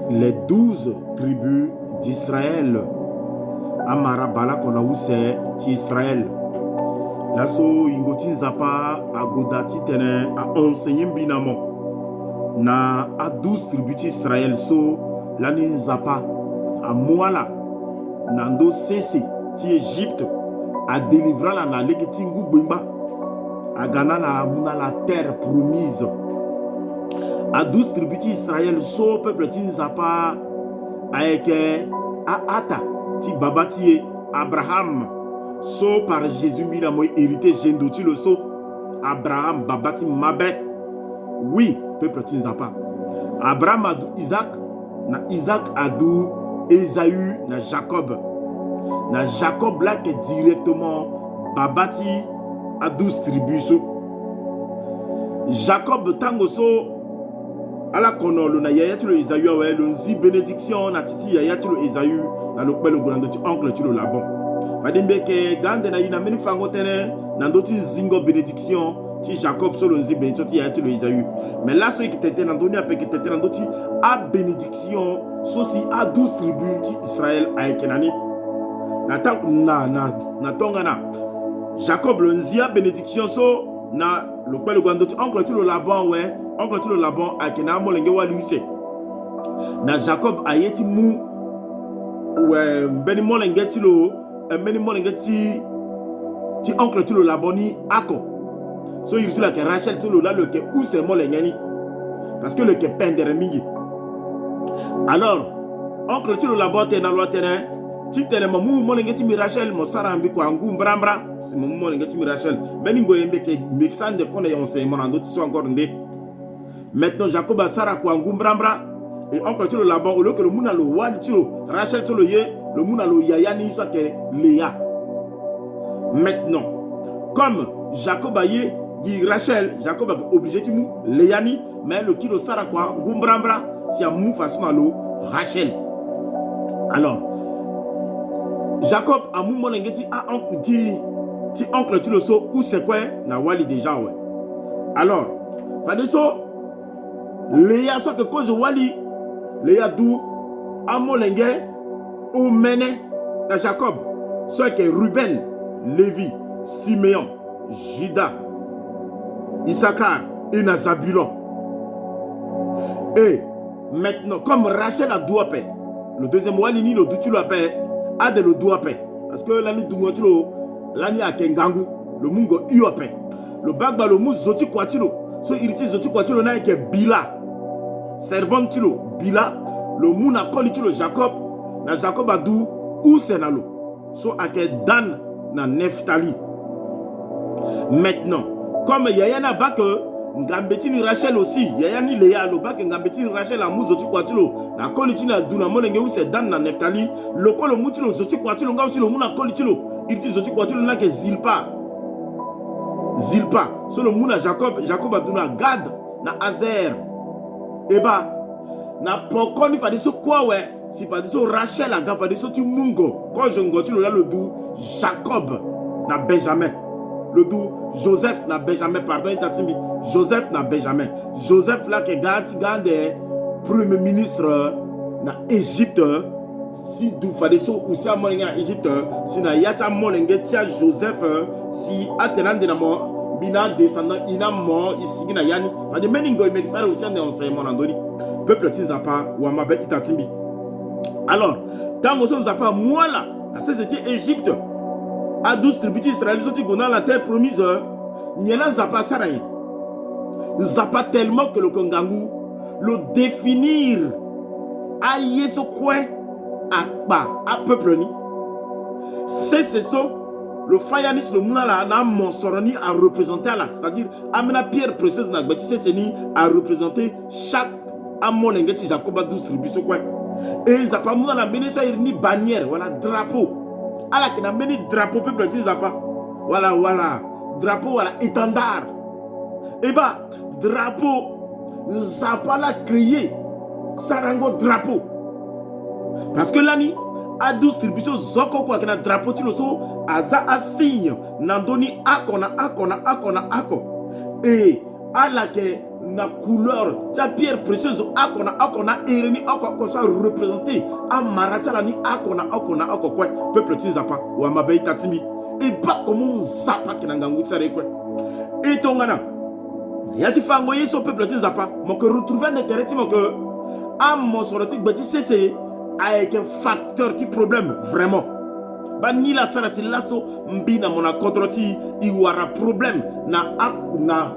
les 12 tribus d'Israël. Amara bala kona use ti Israël. Lasso ingoti nzapa agodati tene a enseigné binamo na a 12 tribus d'Israël so lani nzapa a mwala nando sese ti Égypte a délivra la na legeti ngubimba a gana la muna la terre promise. A 12 tribus d'Israël so peuple ti nzapa a eke a ata ti babati Abraham so par Jésus mina moi hérité gendoti le so Abraham babati mabet. Oui, peuple ti nzapa. Abraham a Isaac, na Isaac a Esaü na Jacob. Na Jacob là que directement babati a 12 tribus so. Jacob tango so ala kono lo na yaya tu lo Esaü awe lo nzi bénédiction na titi yaya tu lo Esaü na lo pelo golando ti oncle tu lo Laban. Fadimbe ke gande na ina meni fango tene na ndo ti zingo bénédiction ti Jacob so lo nzi bénédiction ti yaya tu lo Esaü. Mais là so ki tete na ndo ni ape ki tete na ndo ti a bénédiction so si a 12 tribus ti Israël a ekenani. Na tonga na Jacob lo nzi a bénédiction so na lo pelo golando ti oncle tu lo Laban we. Oncle tu le Laban a kena molenge wa luise. Na Jacob a yeti mu ouais mbeni molenge ti lo mbeni molenge ti oncle tu le Laban ni ako. So il sur la que Rachel tu lo là le que où c'est molenge ni. Parce que le que pendere mingi. Alors oncle tu le Laban te na lo tene ti tene mamu molenge ti mi Rachel mo sarambi ko angu mbrambra si mamu molenge ti mi Rachel beni ngo yembe ke mixande kone yonse monando ti so encore ndé. Maintenant, Jacob a Sarah kwa ngumbrambra et oncle tu le Laban au lieu que le mouna lo wali tu Rachel tu le ye le mouna lo yaya ni soit que Léa. Maintenant, comme Jacob a ye dit Rachel, Jacob a obligé tu mou Léa ni mais le kilo Sarah kwa ngumbrambra si a mou façon à l'eau Rachel. Alors, Jacob a mou molengeti a oncle ti oncle tu le so où c'est quoi na wali déjà ouais. Alors, fade so Léa soit que cause wali Léa dou amolenge ou mene na Jacob soit que Ruben, Lévi, Siméon, Juda, Issachar et na Zabulon. Et maintenant comme Rachel a douapé le deuxième wali ni le doutu lo apé a de le douapé parce que là ni dungotulo là ni a kengangu le mungo iopé le bagba le mou zoti kwatilo so iriti zoti kwatilo na ke Bila servant tilo Bila le mouna koli tilo Jacob na Jacob a dou ou senalo so ake Dan na Neftali. Maintenant comme yaya na bak ngambeti ni Rachel aussi yaya ni Léa lo bak ngambeti ni Rachel a mou zoti kwatilo na koli tina duna molenge ou se Dan na Neftali le kolo mou tilo zoti kwatilo nga aussi le mouna koli tilo iriti zoti kwatilo na ke Zilpa so le mouna Jacob a duna Gad na Azer. Eba na pokoni fadi so quoi ouais si fadi so Rachel a fadi so ti mungo quand je ngoti lo là le dou Jacob na Benjamin le dou Joseph na Benjamin pardon itatimi Joseph na Benjamin Joseph là que gande premier ministre na Égypte si dou fadi so aussi a molenga na Égypte si na yata molenga tia Joseph si atenande na mo bina descendant ina mo ici na yani fadi meningo imexara aussi en enseignement ndoni peuple ti nzapa wa mabe itatimbi. Alors tango so nzapa mwala na c'était Égypte a 12 tribus d'Israël so ti gona la terre promise nyela nzapa saraye nzapa tellement que le kongangu le définir a yeso kwe akpa a peuple ni c'est ça le fayanis le mouna la na monsoroni a représenté là c'est-à-dire amena pierre précieuse na gbati c'est ni a représenté chaque amolengeti Jacob a 12 tribus so quoi et zapa mouna la meni so ni bannière voilà drapeau ala ki na meni drapeau peuple ti zapa voilà drapeau voilà étendard et bah drapeau zapa la créé sarango drapeau parce que là ni a 12 tribus zoko kwa kena drapeau ti lo so aza a signe nandoni akona ako et ala ke na couleur ta pierre précieuse akona ereni akona ça représenter amaratala ni akona akokwe peuple tinzapa wa mabei tatimi et pas comme zapa kinangangu tsare kwe et tongana yati fango yeso peuple tinzapa mon que retrouver un intérêt mon que mon sorti bati c'est avec un facteur ti problème vraiment ba ni la sara si lasso mbina mon akotroti iwara problème na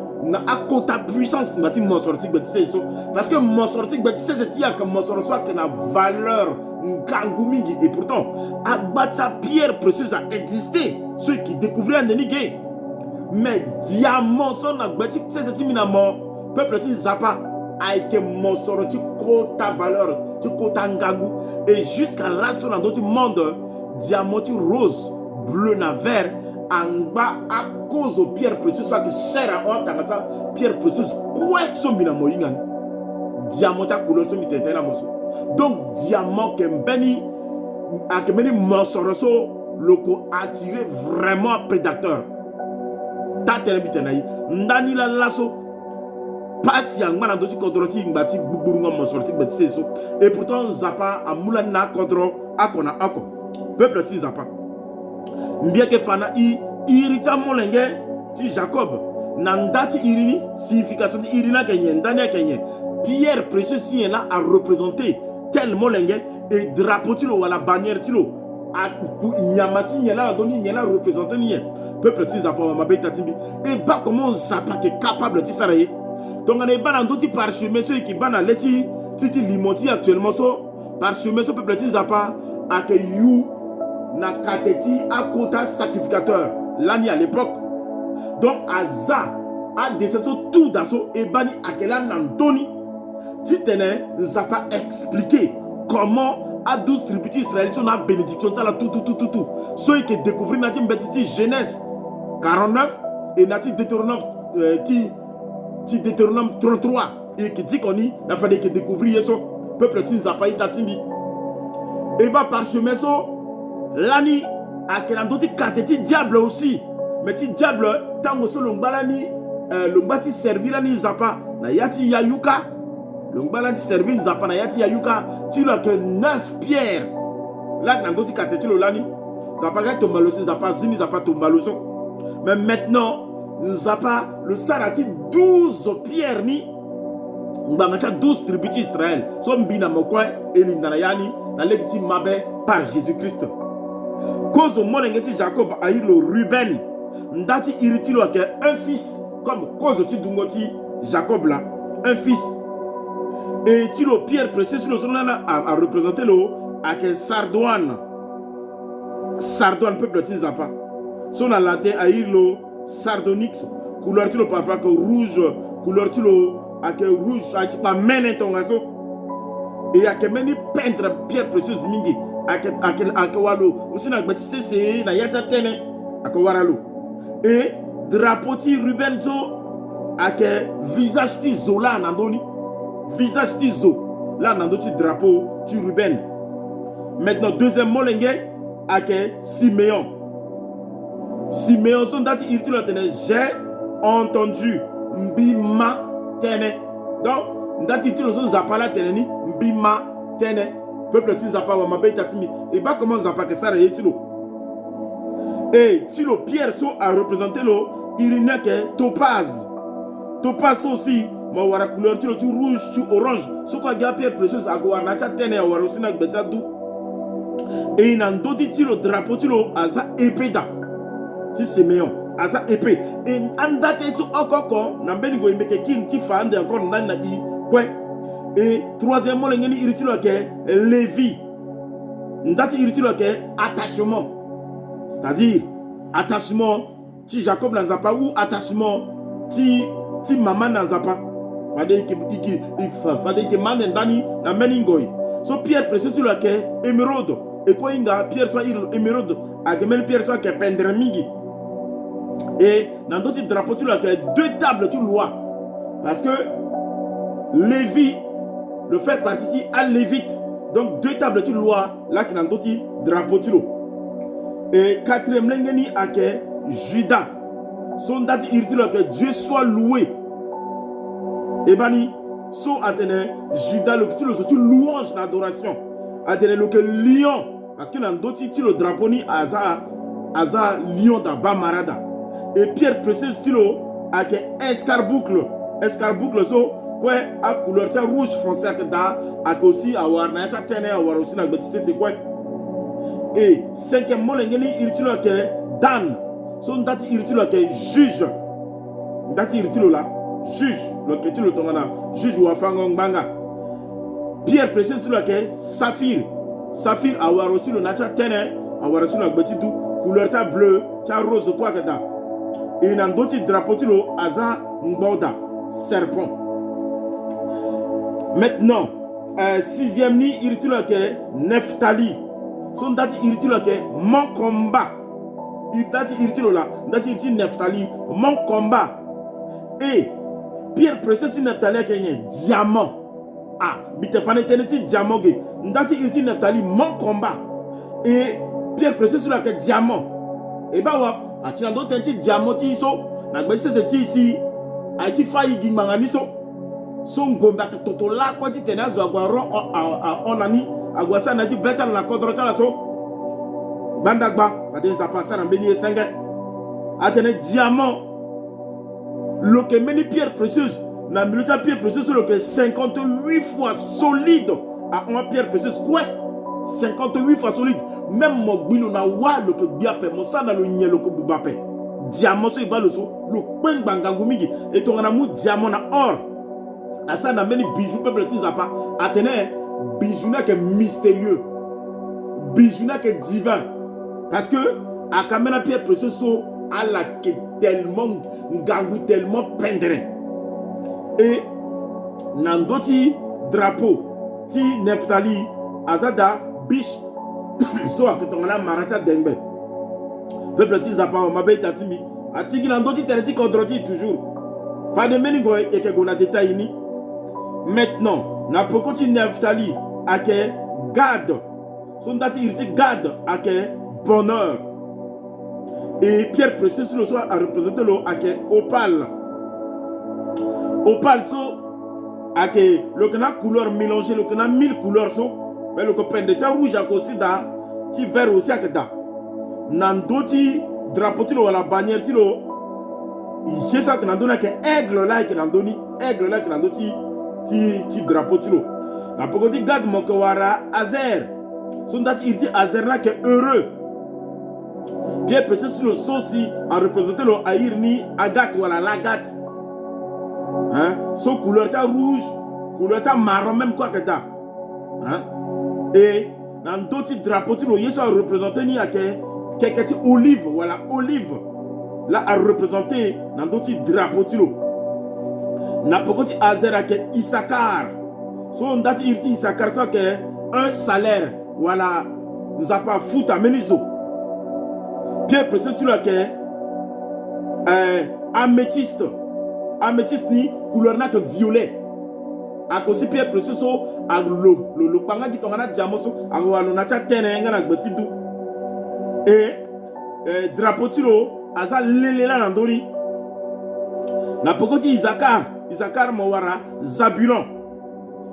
akota puissance bati mon sorti bati c'est parce que mon sorti bati c'est il y a comme mon sorti soit que na valeur ngangumingi et pourtant sa pierre précieuse a existé ceux qui découvraient un enigé mais diamant son bati c'est minamo peuple ti zapa avec mon sorti quota valeur tu quota ngangu et jusqu'à là son dans d'autres monde diamant rose bleu na vert en bas à cause aux pierres précieuses soit que cher à tangata pierre précieuse quoi sont mina moyingan diamant ta couleur sont mitete la moso donc diamant kembeni a kembeni monsoroso loko attiré vraiment un prédateur ta telebitenai ndani la lasso passe yang mana doci kodroti ngati buburunga monsoroti beti so et pourtant zapa amula na kodro akona ako peuple ti zapa mbia ke fana irita molenge ti Jacob nandati irini signification ti irina kenye ndani kenye pierre précieuse si là a représenter tel molenge et drapeau ti lo wala bannière ti lo a nyamati nyela doni nyela représenter ni peuple ti zapa ma beta timbi et pas comment zapa qui est capable de s'arrêter donc on est ban dans d'autres parchemins ceux qui ban leti titi limoti actuellement so parchemin so peuple ti zapa a que you na kateti a kota sacrificateur l'année à l'époque donc aza a décessé tout d'assaut et bani akela nantoni ti tene zapa expliquer comment à 12 tribus israéliens sont la bénédiction ça la tout ceux qui découvrir nati mbetiti Genèse 49 et nati Deutéronome Deutéronome 33 et qui dit qu'on y a fallu que découvrir ce peuple ti zapa itatimbi et bah parchemin so lani a que l'andoti kateti diable aussi mais ti diable tango so longbalani longbati servir lani zapa na yati yayuka longbalani servir zapa na yati yayuka ti lo que 9 pierres là l'andoti kateti lo lani zapa ga tombaloso zapa zini zapa tombaloso mais maintenant zapa le sarati 12 pierres ni ngbangacha 12 tribus d'Israël so mbina mokwa elindana yani na lekiti mabe par Jésus-Christ cause au molengeti Jacob a eu le Ruben ndati iritilo que un fils comme cause ti dungoti Jacob là un fils et tilo pierre précieuse le son a représenté le à que sardoine peuple ti zapa son a laté a eu le sardonyx couleur tilo parfois que rouge couleur tilo à que rouge a ti pas mène ton asso et à que meni peintre pierre précieuse mingi akewalo aussi na gbati cc na yacha tene akowaralo et drapeau ti Ruben zo ake visage ti zola nandoni visage ti zo là nando ti drapeau ti Ruben maintenant deuxième molenge ake Siméon son dati irti lo tene j'ai entendu mbima tene donc dati irti lo so zapala tene ni mbima tene peuple ti zapa wa mabe tatimi et pas comment zapa que ça rétilo et si le pierre so a représenté le irina que topaz aussi ma wara couleur ti rouge ti orange so ko ga pierre précieuse a ko na cha tene wara aussi na gbeta du et nan doti ti le drapeau ti lo aza épée da ti Siméon aza épée et andate so okoko na mbeni go imeke kin ti fande encore nan na i kwe. Et troisièmement, il y a Lévi. Il y a attachement. C'est-à-dire, attachement, si Jacob n'a pas ou attachement, si maman n'a pas. Fade que man ndani na meningoi. So pierre précieux sur laquelle émeraude. Et quoi inga pierre soit émeraude. Agemel pierre soit que pendre mingi. Et dans d'autres drapeaux sur laquelle 2 tables tu loi. Parce que Lévi le faire partie à Lévite. Donc 2 tables de loi là qui n'ont d'autres drapeau de l'eau. Et 4e lengeni à que Judas. Son date il dit que Dieu soit loué. Ebani, so atene, Judas le petit le louange d'adoration. Atene le que lion, parce que dans d'autres le drapeau ni aza lion d'aba marada. Et pierre précieuse stilo avec escarboucle so quoi à couleur rouge foncé avec da avec aussi avoir na ta tene avoir aussi na bêtise c'est quoi. Et cinquième mot l'engeli il tilo que dan so ndati il tilo que juge ndati il tilo là juge le que tu le tongana juge ou afangong banga. Pierre précieuse stilo que saphir avoir aussi le nature tene avoir aussi na bêtise couleur ta bleu ta rose quoi que da. Et dans d'autres drapeaux, aza mboda, serpent. Maintenant, sixième ni, il dit que Neftali. Son date, il dit que mon combat. Il date, il dit là, date, il dit Neftali, mon combat. Et Pierre précise Neftali qui est diamant. Ah, bitefane teneti diamant. Date, il dit Neftali, mon combat. Et Pierre précise là que diamant. Et bah ouais. Atina do tenti diamoti so na gbese se ti ici a ti fayi gi mangani so ngomba ka toto la kwa ti tena zo agwa ro onani agwa sa na ti beta na kodro tala so bandagba fatin sa passa na beni esenge atene diamant lo que meni pierre précieuse na milita pierre précieuse lo que 58 fois solide à une pierre précieuse quoi 58 fois solide. Même mon bilo na wa le que biape mon sana le nyelo ko bubape. Diamant so ibalo so le pen bangangu mingi et ton na mu diamant na or. Asa na meni bijoux peuple tu pas atene bijoux na que mystérieux. Bijoux na que divin. Parce que a kamena pierre précieuse so ala que tellement ngangu tellement pendre. Et nandoti drapeau ti Neftali azada biche so akitongana marata dengbe peuple ti zapa ma be tatimi atigi na ndoti tereti kodroti toujours fa de meningo e ke gona détail ni maintenant na pokoti Neftali ake Gad son dati irti Gad ake bonheur et pierre précieuse le soir a représenté le ake opale so ake le kana couleur mélangée le kana 1000 couleurs so mais le copain de rouge a aussi da ti vert aussi avec da nandoti drapeau ti lo wala bannière ti lo yesa que nandona que aigle là que nandoni ti drapeau ti lo na pokoti Gad mo ko wara Azer son dati irti Azer là que heureux Pierre précise le sosi a représenté le aïr ni Agathe wala l'Agathe hein so couleur ta rouge couleur ta marron même quoi que da hein. Et dans d'autres drapeaux, il a représenté quelqu'un qui olive, voilà, olive. Là, a représenté dans d'autres drapeaux. N'a pas dit Azer qui Issachar. Son date il dit Issachar ça que un salaire, voilà, nous a pas foutu à Meniso. Pierre précise tu là que améthyste ni couleur n'a que violet. A cause pierre précieux so a lo panga qui tongana diamant so a walo na cha tene ngana gbeti du et drapeau tiro aza lele la ndori na pokoti Isaacar mo wara Zabulon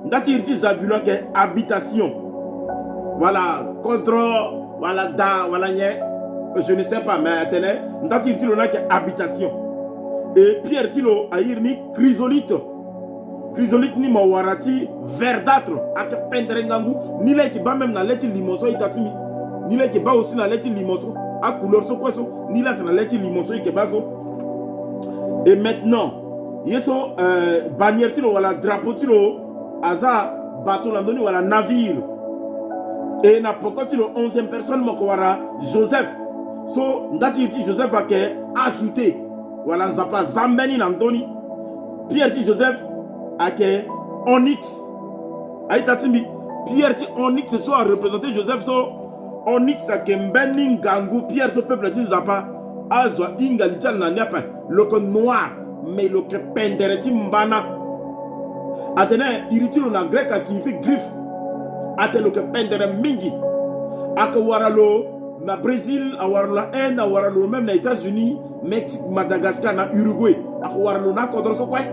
ndati irti Zabulon ke habitation voilà contre voilà da voilà nye je ne sais pas mais tene ndati irti lo na ke habitation et pierre tilo a irni chrysolite ni mawarati verdâtre ak pendre ngangu ni le ki ba même na leti limoso itatimi ni le ki ba aussi na leti limoso a couleur so quoi so ni la na leti limoso ke baso. Et maintenant yeso bannière tilo wala drapeau tilo aza bateau landoni wala navire et na pokoti le 11e personne moko wara Joseph so ndati irti Joseph a ke ajouté wala nzapa zambeni landoni Pierre ti Joseph ake onyx aitatimbi Pierre ti onyx so a représenté Joseph so onyx ake mbeni ngangu Pierre so peuple ti nzapa azwa inga lichal na nyapa loko noir mais loko pendere ti mbana atene iritilo na grec a signifie griffe ate loko pendere mingi ake waralo na Brésil a waralo na Inde a waralo même na États-Unis Mexique Madagascar na Uruguay ake waralo na kodro so kwai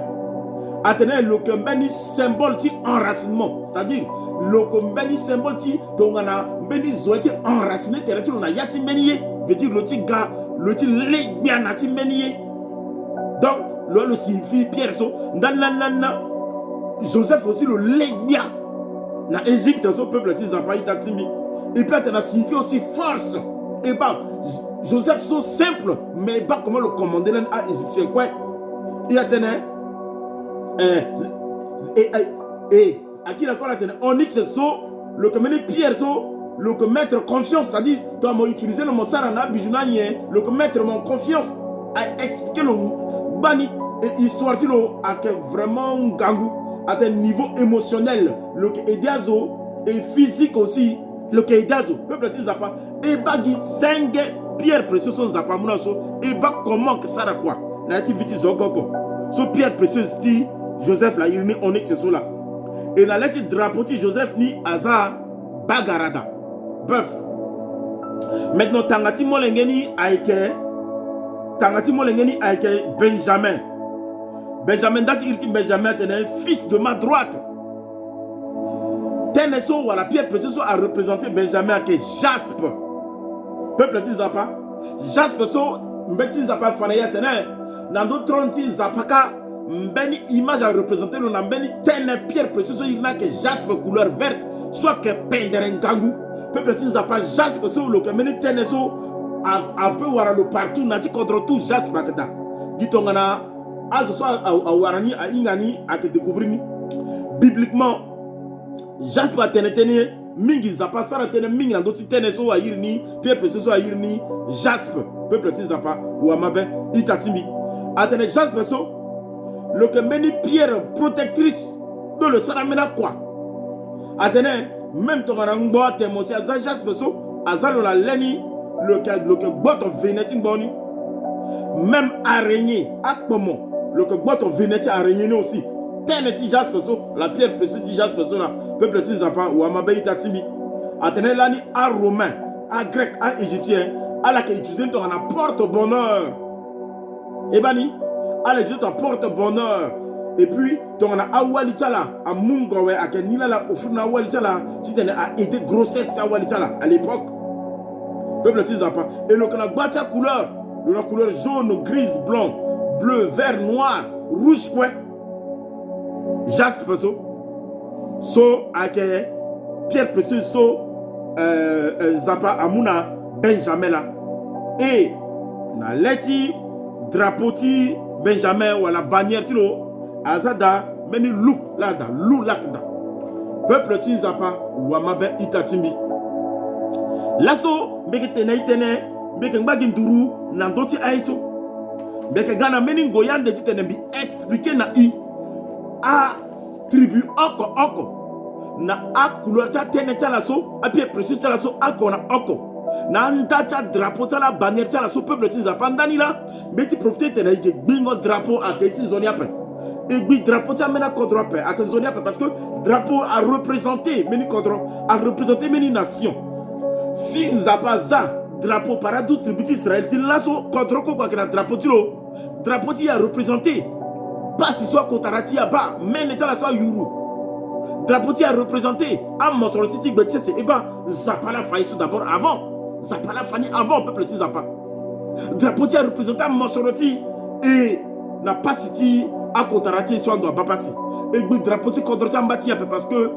Atene le kembeni symbole ti enracinement, c'est-à-dire le kembeni symbole ti tongana beni zoeti enraciné tereti na yati meniye, veut dire le ti ga, le ti legbia na ti meniye. Donc le signifie Pierre so nanana Joseph aussi le legbia na Égypte son peuple ti zapa itatimbi. Et puis atena signifie aussi force. Et pas Joseph so simple mais pas comment le commander à égyptien quoi. Il atene et à qui d'accord la onyx so le que mener pierre so le que mettre confiance, c'est-à-dire toi moi utiliser le mot sarana bijunanye le que mettre mon confiance à expliquer le bani et histoire tilo à que vraiment gangu à un niveau émotionnel le que ediazo et physique aussi le que ediazo peuple ti zapa et bagi 5 pierres précieuses sont zapa munaso et ba comment que ça quoi na ti viti zokoko so pierre précieuse ti Joseph là, il met onyx sur là. Et dans le drapeau de Joseph ni Aza Bagarada. Bœuf. Maintenant, Tangati Molengeni aike Benjamin. Benjamin dati irti Benjamin tenait fils de ma droite. Teneso ou la pierre précieuse a représenté Benjamin qui Jaspe. Peuple ti zapa. Jaspe so mbeti zapa fanaya tenait. Nando 30 zapaka. Mbeni image à représenter le nambeni tene pierre précieuse il n'a que jaspe couleur verte soit que penderengangu peuple ti pas jaspe so le que meni tene so un peu wara le partout nati contre tout jaspe akata gitongana azo so a warani a ingani a que découvrir ni bibliquement jaspe a tene mingi zapa sara tene mingi na doti tene so a yirni pierre précieuse a yirni jaspe peuple ti pas ou amabe itatimbi a tene jaspe so le que meni pierre protectrice de le saramena quoi. Atene même ton rango temo si aza jaspe so azalo la leni le que boto venetin boni même araignée akpomo le que boto venetin araignée aussi teneti jaspe so la pierre précieuse du jaspe so là peuple ti zapa ou amabe itatimbi atene lani a romain a grec a égyptien à la que utiliser ton porte bonheur et bani allez, Dieu t'apporte bonheur. Et puis, tu as awalitala, à Mungowe, à Kenila, au fond awalitala, si tu as été grossesse awalitala à l'époque. Peuple pas. Et le bâti couleur, la couleur jaune, grise, blanc, bleu, vert, noir, rouge, quoi. Jaspe, so, akeye, pierre précieuse, so, zapa, amuna, Benjamin là. Et, na leti, drapeau ti, Benjamin ou la bannière tilo azada meni lou lada lou lakda peuple ti zapa ou amabe itatimbi laso mbeke tene mbeke ngbagi nduru na ndoti aiso mbeke gana meni ngoyande ti tene bi expliquer na i a tribu oko na a couleur ta tene ta laso a pied précieux ta laso ako na oko na ndacha drapeau ta la bannière ta la so peuple ti zapa ndani la beti profiter tena ike bingo drapeau a keti zoni ape et bi drapeau ta mena kodro ape a keti zoni ape parce que drapeau a représenté meni kodro a représenté meni nation si zapa za drapeau para 12 tribus Israël si la so kodro ko kwa kena drapeau ti lo drapeau ti a représenté pas si soit kotarati ya ba mais ne ta la so yuru drapeau ti a représenté a monsoroti ti gbeti c'est et ben zapa la faïsou d'abord avant Zapala Fani avant peuple ti Zapa. Drapeau ti a représenté Monsoroti et n'a pas cité à Kotarati soit doit pas passer. Et le drapeau ti Kodroti ambati parce que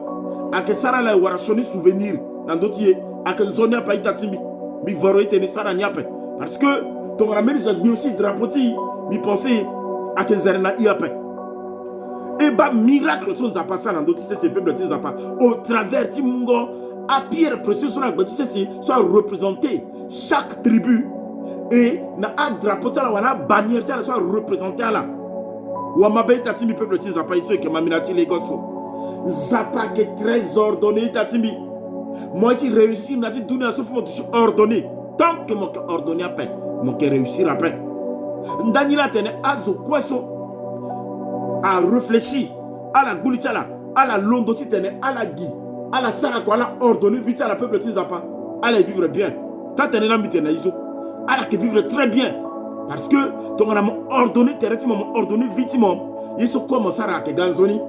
à que Sara la wara choni souvenir dans dotier à que Zonia pa itatimbi mi voro ite ni Sara niape parce que ton ramène lui aussi drapeau ti mi penser à que Zerna iape. Et bah miracle son Zapa ça dans dotier c'est peuple ti Zapa au travers ti mungo à pierre précieuse sur la bâtisse soit représenté chaque tribu et na a drapeau la wala bannière soit représenté là ou amabe tatimi peuple ti Zapa iso que maminati les gosso Zapa qui est très ordonné tatimi moi qui réussis na ti dunia sauf moi je ordonné tant que mon ordonné à peine mon qui réussir à peine ndani la tene azo kwaso a réfléchi à la gulitala à la londo ti tene à la gui à la sara quoi la ordonné vite à la peuple ti Zapa allez vivre bien quand tene na mitena iso à la que vivre très bien parce que ton a ordonné terrestre m'a ordonné vite Iso comme ça ra ke ganzoni.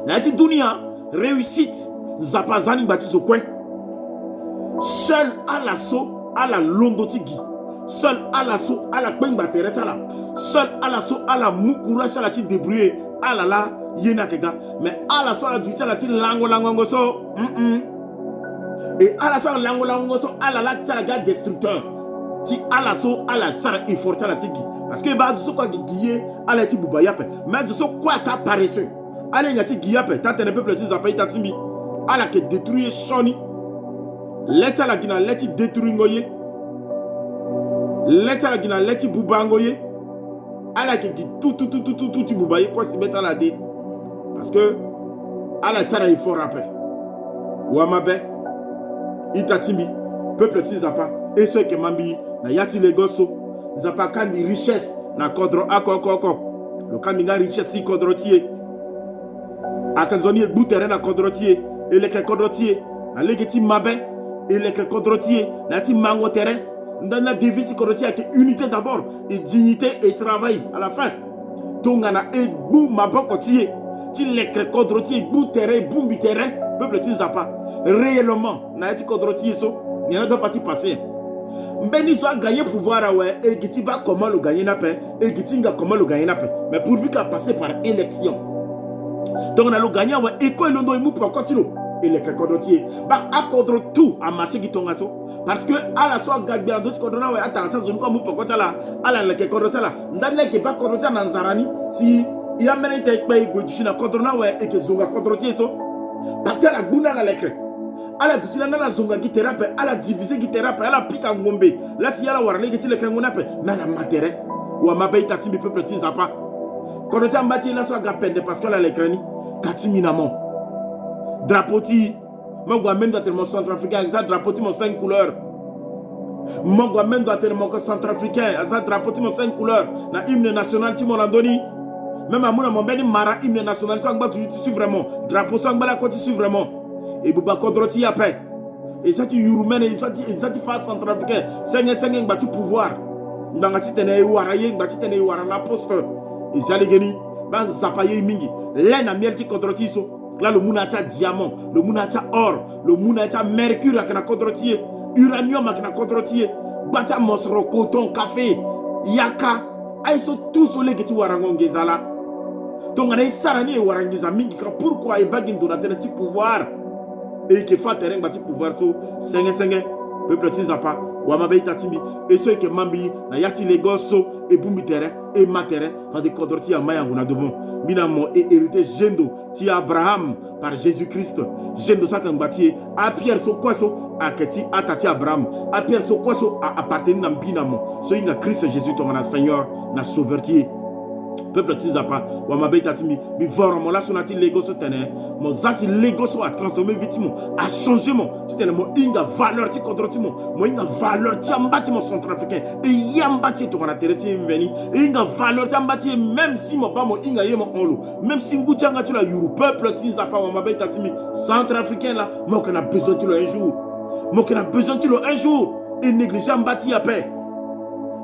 Na ti dunia réussite zapazani bati so kwen. Seul à l'assaut à la londotigi. Seul à l'assaut à la kwen batereta la. Seul à l'assaut à la mukura chala ti débrouiller à la yena kega. Mais à l'assaut à la duita la ti lango so. Et à l'assaut lango so à la tala ga destructeur. Ti à l'assaut à la sara efforta la tigi. Parce que ba so quoi guier à la ti bubaya pe. Mais so quoi ka paresseux. Allez ngati guiape ta tene peuple ti zapai ta timbi. Ala ke détruire shoni. Leta la gina leti détruire ngoye. Leta la gina leti bubangoye. Ala ke gi tout ti bubaye quoi si beta la de. Parce que ala sara il faut rapper. Wamabe ita timbi peuple ti zapa et ceux que mambi na yati legoso zapa kandi richesse na kodro akoko. Le kaminga richesse si kodro tie. Akanzoni e boutere na kodrotier et les kodrotier na legeti mabe et les kodrotier na ti mango terrain dans la devise kodrotier avec unité d'abord et dignité et travail à la fin donc na e bou maboko tie ti les kodrotier bou terrain bumbi terrain peuple ti zapa réellement na ti kodrotier so ni na do fati passer mbeni so a gagner pouvoir ouais et giti ba comment le gagner na paix et giti nga comment le gagner na paix mais pourvu qu'à passer par élection. Donc on a le gagnant et quoi l'on doit nous pour continuer et les kodrotier ba accordre tout à marché qui tonga so parce que à la soir gagner d'autres kodrona ouais attends zone comme pour quoi là à la les kodrota là ndane ke ba kodrota na nzarani si il y a mené te pa go tu na kodrona ouais et que zonga kodrotier so parce que la buna la l'écran à la tout na zonga qui thérapie à la diviser qui thérapie à la pika ngombe là si ya la warane que tu l'écran ngona pe na la matériel ou ma bay tatimbi peuple tinza pas kodrota mbati na so gapende parce que la l'écran Katimi Namon. Drapoti. Moi, même dans mon centrafricain, ça drapoti mon 5 couleurs. Moi, même dans mon centrafricain, ça drapoti mon 5 couleurs. Na hymne national, tu m'en donné. Même à mon béni mara hymne national, tu suis vraiment. Drapeau sang bala tu suis vraiment. Et Bouba Kodroti après. Et ça tu yourumène, et ça tu fais centrafricain. C'est bâti pouvoir. Dans la tête de Waraye, bâti de Warana poste. Et ça les gagné. Ban zapaye mingi lena mierti kodroti so là le munacha diamant le munacha or le munacha mercure akana kodroti uranium akana kodroti bata mosro coton café yaka ay so tout so le geti warangonge zala donc on a sarani warangiza mingi pourquoi e bagin do na ti pouvoir et que fa terrain bati pouvoir so senge peuple tizapa wamabe tatimbi et ceux que mambi na yati legoso et bumbi terrain et ma terrain fa de kodroti amayango na devant binamo et hérité gendo ti Abraham par Jésus-Christ gendo sakambati a Pierre so kwaso aketi atati Abraham a Pierre so kwaso a appartenir na binamo so inga Christ Jésus ton na Seigneur na sauveur ti peuple tizapa wamabe tatimi bi voro mo la sonati legoso tene mo zasi legoso a transformer vitimo a changer mo tene mo inga valeur ti kodroti mo inga valeur ti ambati mo centrafricain et yambati to na tereti veni inga valeur ti ambati même si mo ba mo inga yemo onlo même si nguti anga ti la yuru peuple tizapa wamabe tatimi centrafricain là mo kana besoin ti lo un jour mo kana besoin ti lo un jour et négliger ambati après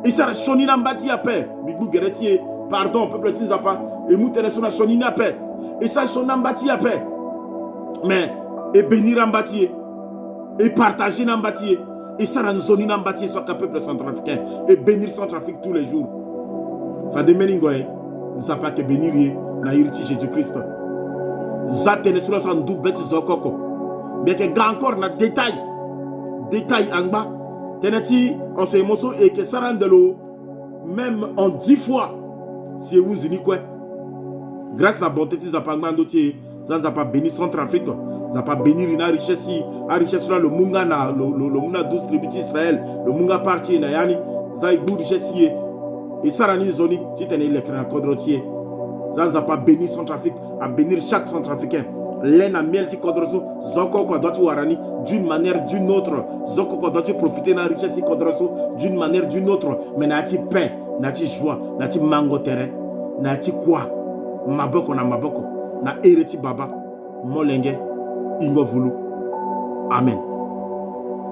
et ça choni na ambati après bibu geretier pardon, peuple Tizapa, et moutere son chonine à paix. Et ça, son ambati à paix. Mais, et bénir en bâtier, et partager en bâtier, et ça, en zone en bâtier, soit qu'un peuple centrafricain, et bénir Centrafrique tous les jours. Fade meningoye, Zapa que bénir, na iriti Jésus-Christ. Zatene sur la sandou bêti zokoko. Mais que ga encore na détail en bas, teneti, on s'est émotion et que ça rend de l'eau, même en 10 fois. Si vous zini quoi grâce à la bonté de Zapangman dotier ça n'a pas béni Centrafrique ça pas béni une richesse là le munga na le munga 12 tribus d'Israël le munga parti na yani ça est richesse et ça rani zoni tu tenais le cran kodrotier ça n'a pas béni Centrafrique à bénir chaque Centrafricain l'ena miel ti kodroso zoko ko doit warani d'une manière d'une autre zoko ko doit profiter na richesse kodroso d'une manière d'une autre mais na ti paix nati joie nati mango terrain nati quoi maboko na ereti baba molenge ingo vulu amen.